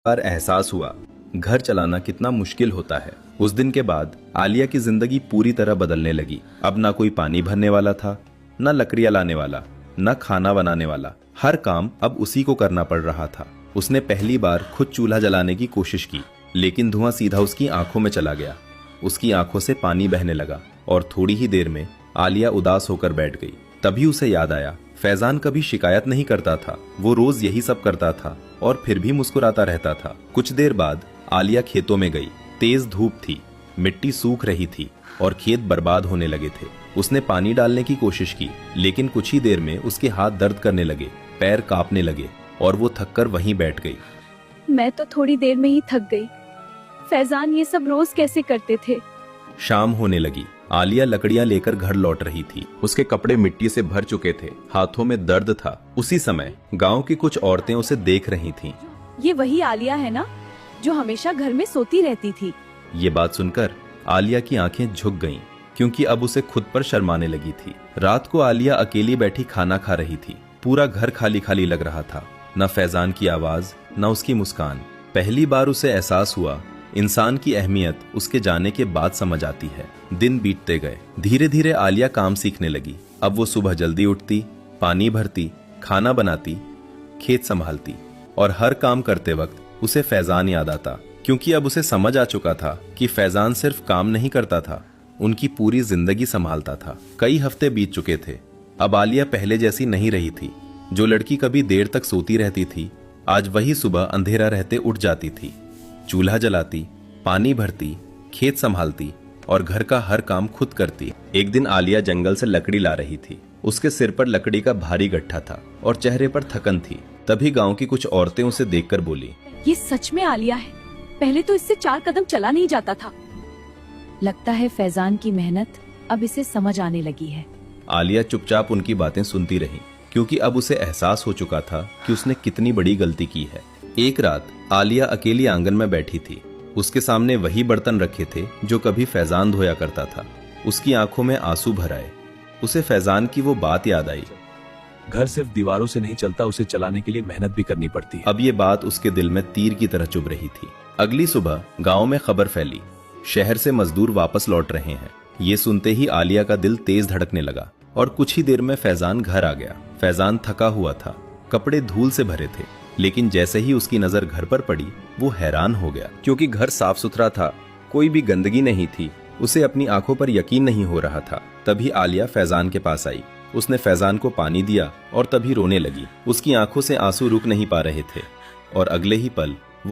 बार एहसास हुआ घर चलाना कितना मुश्किल होता है। उस दिन के बाद आलिया की जिंदगी पूरी तरह बदलने लगी। अब ना कोई पानी भरने वाला था, न लकड़ियां लाने वाला, न खाना बनाने वाला। हर काम अब उसी को करना पड़ रहा था। उसने पहली बार खुद चूल्हा जलाने की कोशिश की, लेकिन धुआं सीधा उसकी आंखों में चला गया। उसकी आंखों से पानी बहने लगा और थोड़ी ही देर में आलिया उदास होकर बैठ गई। तभी उसे याद आया, फैजान कभी शिकायत नहीं करता था, वो रोज यही सब करता था और फिर भी मुस्कुराता रहता था। कुछ देर बाद आलिया खेतों में गई। तेज धूप थी, मिट्टी सूख रही थी और खेत बर्बाद होने लगे थे। उसने पानी डालने की कोशिश की, लेकिन कुछ ही देर में उसके हाथ दर्द करने लगे, पैर कांपने लगे और वो थककर वहीं बैठ गई। मैं तो थोड़ी देर में ही थक गई। फैजान ये सब रोज कैसे करते थे? शाम होने लगी। आलिया लकड़ियां लेकर घर लौट रही थी। उसके कपड़े मिट्टी से भर चुके थे, हाथों में दर्द था। उसी समय गांव की कुछ औरतें उसे देख रही थीं। ये वही आलिया है ना, जो हमेशा घर में सोती रहती थी? ये बात सुनकर आलिया की आंखें झुक गईं, क्योंकि अब उसे खुद पर शर्माने लगी थी। रात को आलिया अकेली बैठी खाना खा रही थी। पूरा घर खाली खाली लग रहा था। न फैजान की आवाज, न उसकी मुस्कान। पहली बार उसे एहसास हुआ, इंसान की अहमियत उसके जाने के बाद समझ आती है। दिन बीतते गए। धीरे धीरे आलिया काम सीखने लगी। अब वो सुबह जल्दी उठती, पानी भरती, खाना बनाती, खेत संभालती और हर काम करते वक्त उसे फैजान याद आता, क्योंकि अब उसे समझ आ चुका था कि फैजान सिर्फ काम नहीं करता था, उनकी पूरी जिंदगी संभालता था। कई हफ्ते बीत चुके थे। अब आलिया पहले जैसी नहीं रही थी। जो लड़की कभी देर तक सोती रहती थी, आज वही सुबह अंधेरा रहते उठ जाती थी। चूल्हा जलाती, पानी भरती, खेत संभालती और घर का हर काम खुद करती। एक दिन आलिया जंगल से लकड़ी ला रही थी। उसके सिर पर लकड़ी का भारी गट्ठा था और चेहरे पर थकन थी। तभी गांव की कुछ औरतें उसे देखकर बोली, ये सच में आलिया है? पहले तो इससे 4 कदम चला नहीं जाता था। लगता है फैजान की मेहनत अब इसे समझ आने लगी है। आलिया चुपचाप उनकी बातें सुनती रही, क्योंकि अब उसे एहसास हो चुका था कि उसने कितनी बड़ी गलती की है। एक रात आलिया अकेली आंगन में बैठी थी। उसके सामने वही बर्तन रखे थे जो कभी फैजान धोया करता था। उसकी आंखों में आंसू भर आए। उसे फैजान की वो बात याद आई, घर सिर्फ दीवारों से नहीं चलता, उसे चलाने के लिए मेहनत भी करनी पड़ती है। अब ये बात उसके दिल में तीर की तरह चुभ रही थी। अगली सुबह गांव में खबर फैली, शहर से मजदूर वापस लौट रहे हैं। ये सुनते ही आलिया का दिल तेज धड़कने लगा और कुछ ही देर में फैजान घर आ गया। फैजान थका हुआ था, कपड़े धूल से भरे थे, लेकिन जैसे ही उसकी नजर घर पर पड़ी, वो हैरान हो गया, क्योंकि घर साफ सुथरा था, कोई भी गंदगी नहीं थी। उसे अपनी आंखों पर यकीन नहीं हो रहा था। तभी आलिया फैजान के पास आई। उसने फैजान को पानी दिया और तभी रोने लगी। उसकी आंखों से आंसू रुक नहीं पा रहे थे और अगले ही पल